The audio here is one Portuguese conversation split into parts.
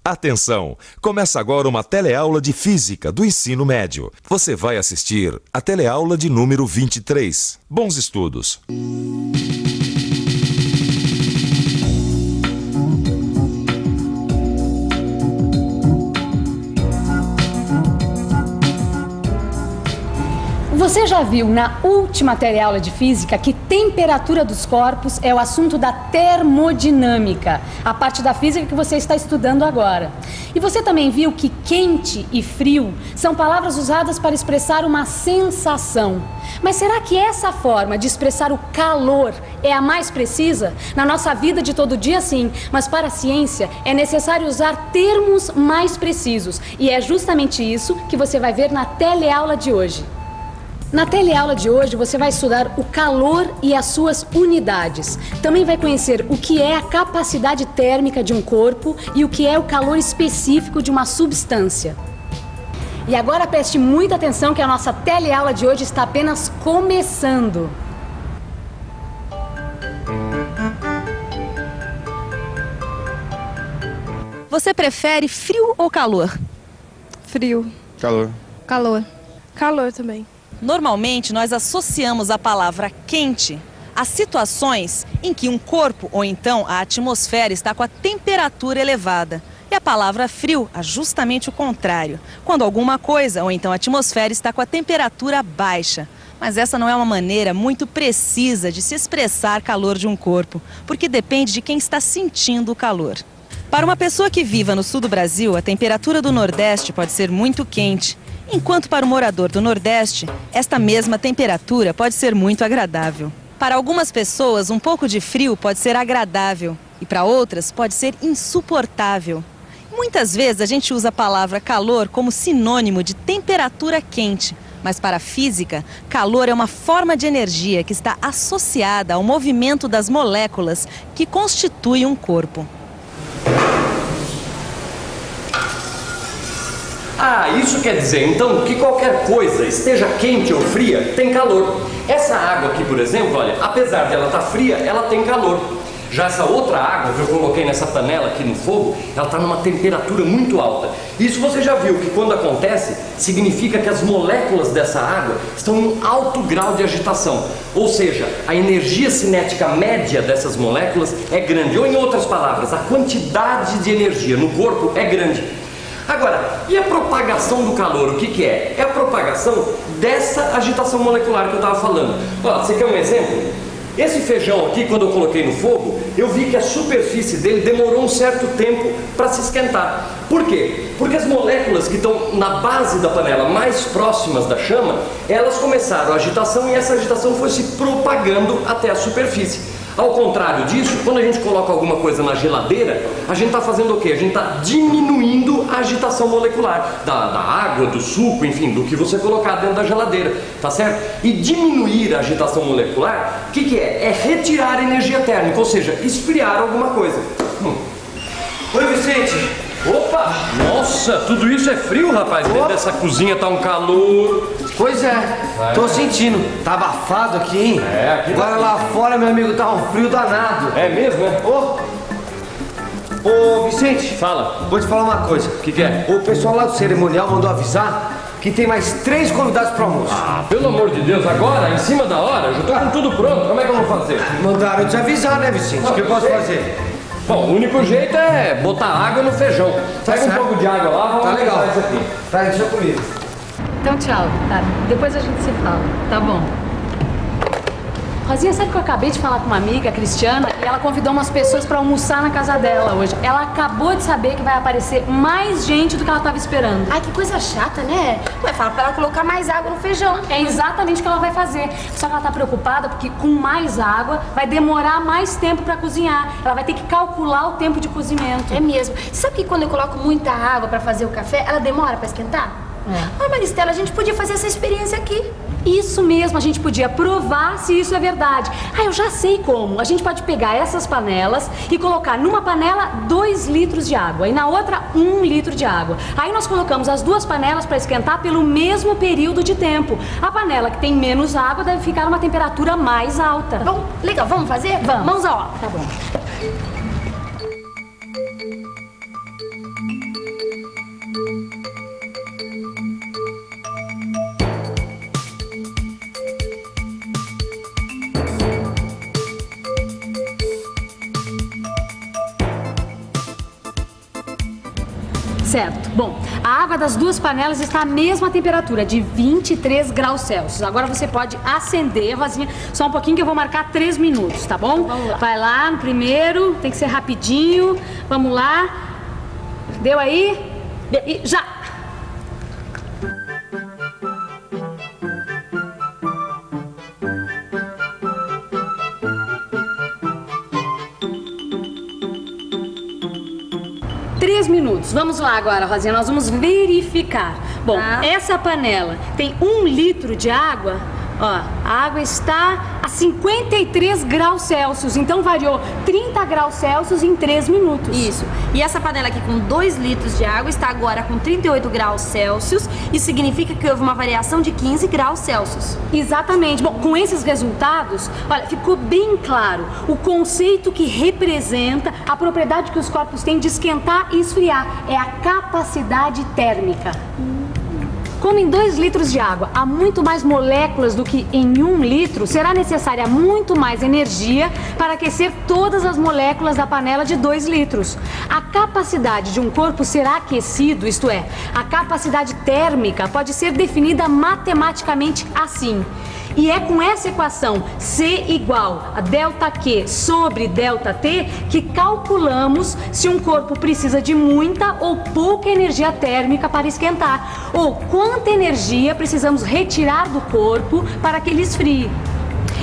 Atenção! Começa agora uma teleaula de Física do ensino médio. Você vai assistir a teleaula de número 23. Bons estudos! Você já viu na última teleaula de física que temperatura dos corpos é o assunto da termodinâmica, a parte da física que você está estudando agora. E você também viu que quente e frio são palavras usadas para expressar uma sensação. Mas será que essa forma de expressar o calor é a mais precisa? Na nossa vida de todo dia, sim, mas para a ciência é necessário usar termos mais precisos. E é justamente isso que você vai ver na teleaula de hoje. Na teleaula de hoje você vai estudar o calor e as suas unidades. Também vai conhecer o que é a capacidade térmica de um corpo e o que é o calor específico de uma substância. E agora preste muita atenção que a nossa teleaula de hoje está apenas começando. Você prefere frio ou calor? Frio. Calor. Calor. Calor também. Normalmente, nós associamos a palavra quente a situações em que um corpo ou então a atmosfera está com a temperatura elevada. E a palavra frio é justamente o contrário, quando alguma coisa ou então a atmosfera está com a temperatura baixa. Mas essa não é uma maneira muito precisa de se expressar calor de um corpo, porque depende de quem está sentindo o calor. Para uma pessoa que viva no sul do Brasil, a temperatura do Nordeste pode ser muito quente. Enquanto para o morador do Nordeste, esta mesma temperatura pode ser muito agradável. Para algumas pessoas, um pouco de frio pode ser agradável e para outras pode ser insuportável. Muitas vezes a gente usa a palavra calor como sinônimo de temperatura quente, mas para a física, calor é uma forma de energia que está associada ao movimento das moléculas que constituem um corpo. Ah, isso quer dizer, então, que qualquer coisa, esteja quente ou fria, tem calor. Essa água aqui, por exemplo, olha, apesar de ela estar fria, ela tem calor. Já essa outra água que eu coloquei nessa panela aqui no fogo, ela está numa temperatura muito alta. Isso você já viu que quando acontece, significa que as moléculas dessa água estão em alto grau de agitação. Ou seja, a energia cinética média dessas moléculas é grande. Ou em outras palavras, a quantidade de energia no corpo é grande. Agora, e a propagação do calor, o que que é? É a propagação dessa agitação molecular que eu estava falando. Ó, você quer um exemplo? Esse feijão aqui, quando eu coloquei no fogo, eu vi que a superfície dele demorou um certo tempo para se esquentar. Por quê? Porque as moléculas que estão na base da panela, mais próximas da chama, elas começaram a agitação e essa agitação foi se propagando até a superfície. Ao contrário disso, quando a gente coloca alguma coisa na geladeira, a gente está fazendo o quê? A gente está diminuindo a agitação molecular da água, do suco, enfim, do que você colocar dentro da geladeira, tá certo? E diminuir a agitação molecular, o que que é? É retirar energia térmica, ou seja, esfriar alguma coisa. Oi, Vicente! Opa! Nossa, tudo isso é frio, rapaz. Dentro dessa cozinha tá um calor. Pois é, tô sentindo. Tá abafado aqui, hein? É, aqui agora lá fora, meu amigo, tá um frio danado. É mesmo, é? Ô, Vicente. Fala. Vou te falar uma coisa. O que que é? O pessoal lá do cerimonial mandou avisar que tem mais 3 convidados pro almoço. Ah, pelo amor de Deus, agora, em cima da hora, já tô com tudo pronto. Como é que eu vou fazer? Mandaram desavisar, né, Vicente? O que eu posso fazer? Bom, o único jeito é botar água no feijão. Pega um pouco de água lá, vamos tá legal. isso aqui. Tá, deixa comigo. Então tchau, tá? Depois a gente se fala, tá bom? Rosinha, sabe que eu acabei de falar com uma amiga, a Cristiana, e ela convidou umas pessoas pra almoçar na casa dela hoje. Ela acabou de saber que vai aparecer mais gente do que ela tava esperando. Ai, que coisa chata, né? Ué, fala pra ela colocar mais água no feijão. É exatamente o que ela vai fazer. Só que ela tá preocupada porque com mais água vai demorar mais tempo pra cozinhar. Ela vai ter que calcular o tempo de cozimento. É mesmo. Sabe que quando eu coloco muita água pra fazer o café, ela demora pra esquentar? Ah, Maristela, a gente podia fazer essa experiência aqui. Isso mesmo, a gente podia provar se isso é verdade. Ah, eu já sei como. A gente pode pegar essas panelas e colocar numa panela 2 litros de água e na outra 1 litro de água. Aí nós colocamos as 2 panelas para esquentar pelo mesmo período de tempo. A panela que tem menos água deve ficar numa temperatura mais alta. Bom, legal, vamos fazer? Vamos. Mãos à obra. Tá bom. Certo. Bom, a água das duas panelas está à mesma temperatura, de 23 graus Celsius. Agora você pode acender, Rosinha, só um pouquinho que eu vou marcar 3 minutos, tá bom? Vamos lá. Vai lá no primeiro, tem que ser rapidinho. Vamos lá. Deu aí? E já! Três minutos. Vamos lá agora, Rosinha, nós vamos verificar. Bom, essa panela tem 1 litro de água. Ó, a água está a 53 graus Celsius, então variou 30 graus Celsius em 3 minutos. Isso. E essa panela aqui com 2 litros de água está agora com 38 graus Celsius. Isso significa que houve uma variação de 15 graus Celsius. Exatamente. Bom, com esses resultados, olha, ficou bem claro o conceito que representa a propriedade que os corpos têm de esquentar e esfriar. É a capacidade térmica. Como em 2 litros de água há muito mais moléculas do que em 1 litro, será necessária muito mais energia para aquecer todas as moléculas da panela de 2 litros. A capacidade de um corpo ser aquecido, isto é, a capacidade térmica, pode ser definida matematicamente assim. E é com essa equação C igual a ΔQ sobre ΔT que calculamos se um corpo precisa de muita ou pouca energia térmica para esquentar, ou quanta energia precisamos retirar do corpo para que ele esfrie.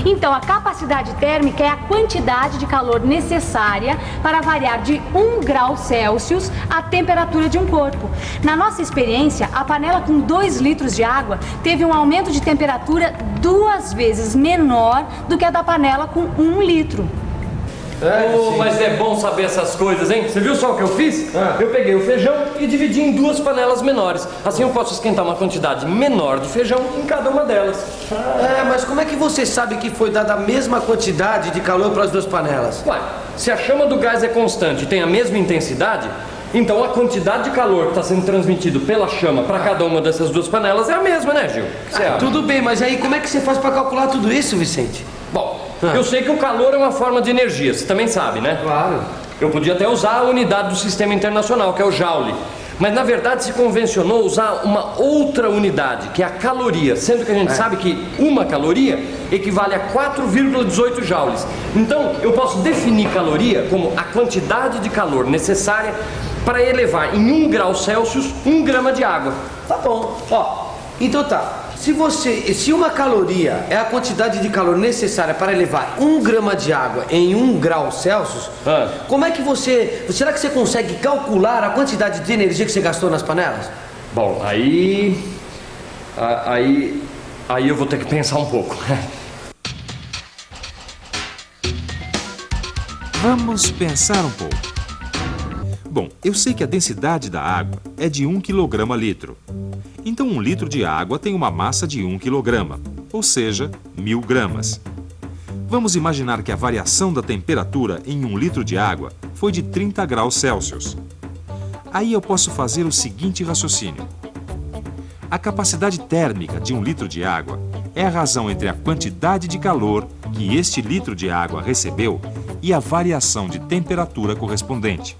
Então, a capacidade térmica é a quantidade de calor necessária para variar de 1 grau Celsius a temperatura de um corpo. Na nossa experiência, a panela com 2 litros de água teve um aumento de temperatura 2 vezes menor do que a da panela com 1 litro. Mas é bom saber essas coisas, hein? Você viu só o que eu fiz? Eu peguei o feijão e dividi em 2 panelas menores. Assim eu posso esquentar uma quantidade menor de feijão em cada uma delas. Mas como é que você sabe que foi dada a mesma quantidade de calor para as 2 panelas? Ué, se a chama do gás é constante e tem a mesma intensidade, então a quantidade de calor que está sendo transmitido pela chama para cada uma dessas 2 panelas é a mesma, né, Gil? Tudo bem, mas aí como é que você faz para calcular tudo isso, Vicente? Bom, eu sei que o calor é uma forma de energia, você também sabe, né? Claro. Eu podia até usar a unidade do sistema internacional, que é o Joule. Mas na verdade se convencionou usar uma outra unidade, que é a caloria, sendo que a gente sabe que uma caloria equivale a 4,18 joules. Então eu posso definir caloria como a quantidade de calor necessária para elevar em 1 grau Celsius 1 grama de água. Tá bom. Ó, então tá. Se uma caloria é a quantidade de calor necessária para elevar 1 grama de água em 1 grau Celsius, como é que será que você consegue calcular a quantidade de energia que você gastou nas panelas? Bom, aí eu vou ter que pensar um pouco. Vamos pensar um pouco. Bom, eu sei que a densidade da água é de 1 kg/litro. Então 1 litro de água tem uma massa de 1 kg, ou seja, 1000 gramas. Vamos imaginar que a variação da temperatura em 1 litro de água foi de 30 graus Celsius. Aí eu posso fazer o seguinte raciocínio. A capacidade térmica de 1 litro de água é a razão entre a quantidade de calor que este litro de água recebeu e a variação de temperatura correspondente.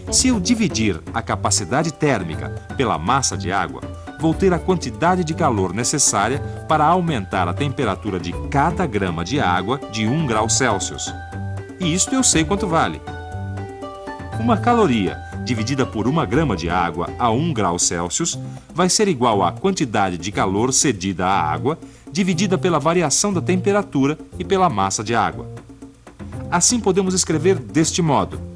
Se eu dividir a capacidade térmica pela massa de água, vou ter a quantidade de calor necessária para aumentar a temperatura de cada grama de água de 1 grau Celsius. E isto eu sei quanto vale. Uma caloria dividida por 1 grama de água a 1 grau Celsius vai ser igual à quantidade de calor cedida à água dividida pela variação da temperatura e pela massa de água. Assim podemos escrever deste modo.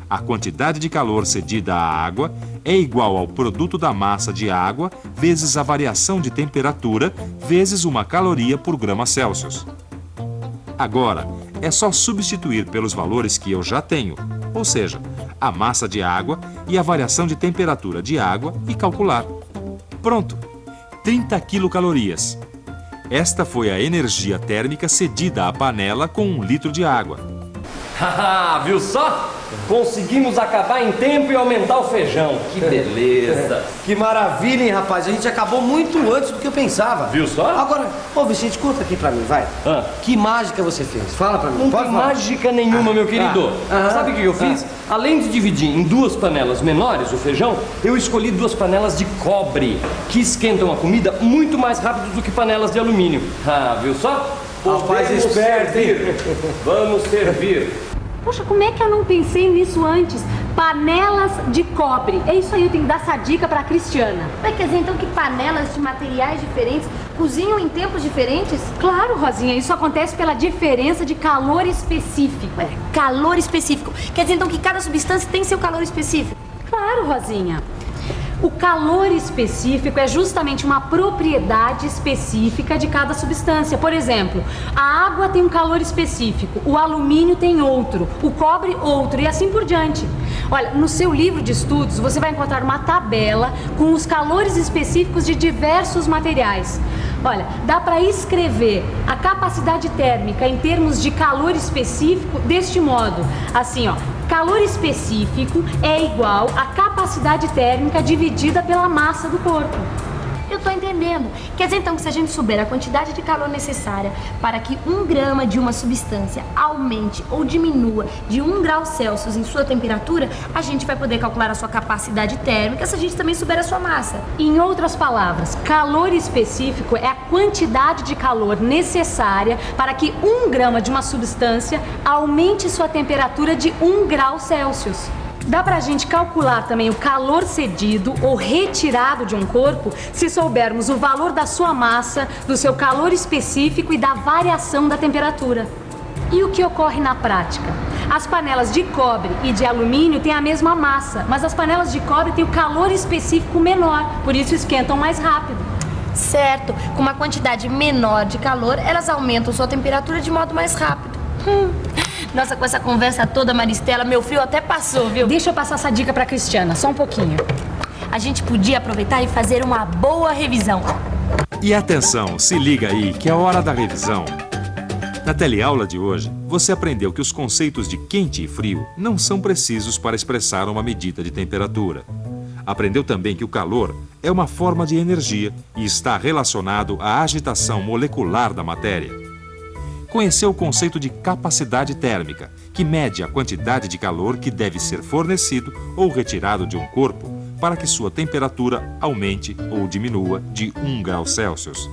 A quantidade de calor cedida à água é igual ao produto da massa de água vezes a variação de temperatura vezes 1 caloria por grama Celsius. Agora, é só substituir pelos valores que eu já tenho, ou seja, a massa de água e a variação de temperatura de água e calcular. Pronto! 30 quilocalorias. Esta foi a energia térmica cedida à panela com 1 litro de água. Ah, viu só? Conseguimos acabar em tempo e aumentar o feijão. Que beleza. Que maravilha, hein, rapaz? A gente acabou muito antes do que eu pensava. Viu só? Agora, ô Vicente, conta aqui pra mim, vai. Que mágica você fez? Fala pra mim. Não tem mágica nenhuma, meu querido. Sabe o que eu fiz? Além de dividir em 2 panelas menores o feijão, eu escolhi 2 panelas de cobre, que esquentam a comida muito mais rápido do que panelas de alumínio. Ah, viu só? Rapaz esperto, hein? Vamos servir. Poxa, como é que eu não pensei nisso antes? Panelas de cobre. É isso aí, eu tenho que dar essa dica pra Cristiana. Vai quer dizer então que panelas de materiais diferentes cozinham em tempos diferentes? Claro, Rosinha, isso acontece pela diferença de calor específico. Calor específico. Quer dizer então que cada substância tem seu calor específico? Claro, Rosinha. O calor específico é justamente uma propriedade específica de cada substância. Por exemplo, a água tem um calor específico, o alumínio tem outro, o cobre outro e assim por diante. Olha, no seu livro de estudos você vai encontrar uma tabela com os calores específicos de diversos materiais. Olha, dá para escrever a capacidade térmica em termos de calor específico deste modo. Assim, ó, calor específico é igual à capacidade térmica dividida pela massa do corpo. Eu tô entendendo. Quer dizer então que se a gente souber a quantidade de calor necessária para que 1 grama de uma substância aumente ou diminua de 1 grau Celsius em sua temperatura, a gente vai poder calcular a sua capacidade térmica se a gente também souber a sua massa. Em outras palavras, calor específico é a quantidade de calor necessária para que 1 grama de uma substância aumente sua temperatura de 1 grau Celsius. Dá pra gente calcular também o calor cedido ou retirado de um corpo se soubermos o valor da sua massa, do seu calor específico e da variação da temperatura. E o que ocorre na prática? As panelas de cobre e de alumínio têm a mesma massa, mas as panelas de cobre têm o calor específico menor, por isso esquentam mais rápido. Certo, com uma quantidade menor de calor, elas aumentam sua temperatura de modo mais rápido. Nossa, com essa conversa toda, Maristela, meu frio até passou, viu? Deixa eu passar essa dica pra Cristiana, só um pouquinho. A gente podia aproveitar e fazer uma boa revisão. E atenção, se liga aí que é hora da revisão. Na teleaula de hoje, você aprendeu que os conceitos de quente e frio não são precisos para expressar uma medida de temperatura. Aprendeu também que o calor é uma forma de energia e está relacionado à agitação molecular da matéria. Conheceu o conceito de capacidade térmica, que mede a quantidade de calor que deve ser fornecido ou retirado de um corpo para que sua temperatura aumente ou diminua de 1 grau Celsius.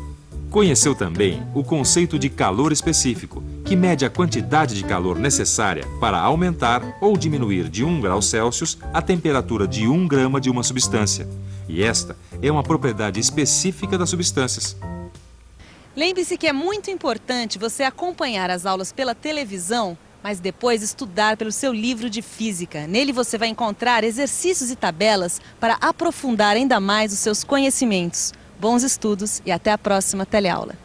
Conheceu também o conceito de calor específico, que mede a quantidade de calor necessária para aumentar ou diminuir de 1 grau Celsius a temperatura de 1 grama de uma substância. E esta é uma propriedade específica das substâncias. Lembre-se que é muito importante você acompanhar as aulas pela televisão, mas depois estudar pelo seu livro de física. Nele você vai encontrar exercícios e tabelas para aprofundar ainda mais os seus conhecimentos. Bons estudos e até a próxima teleaula.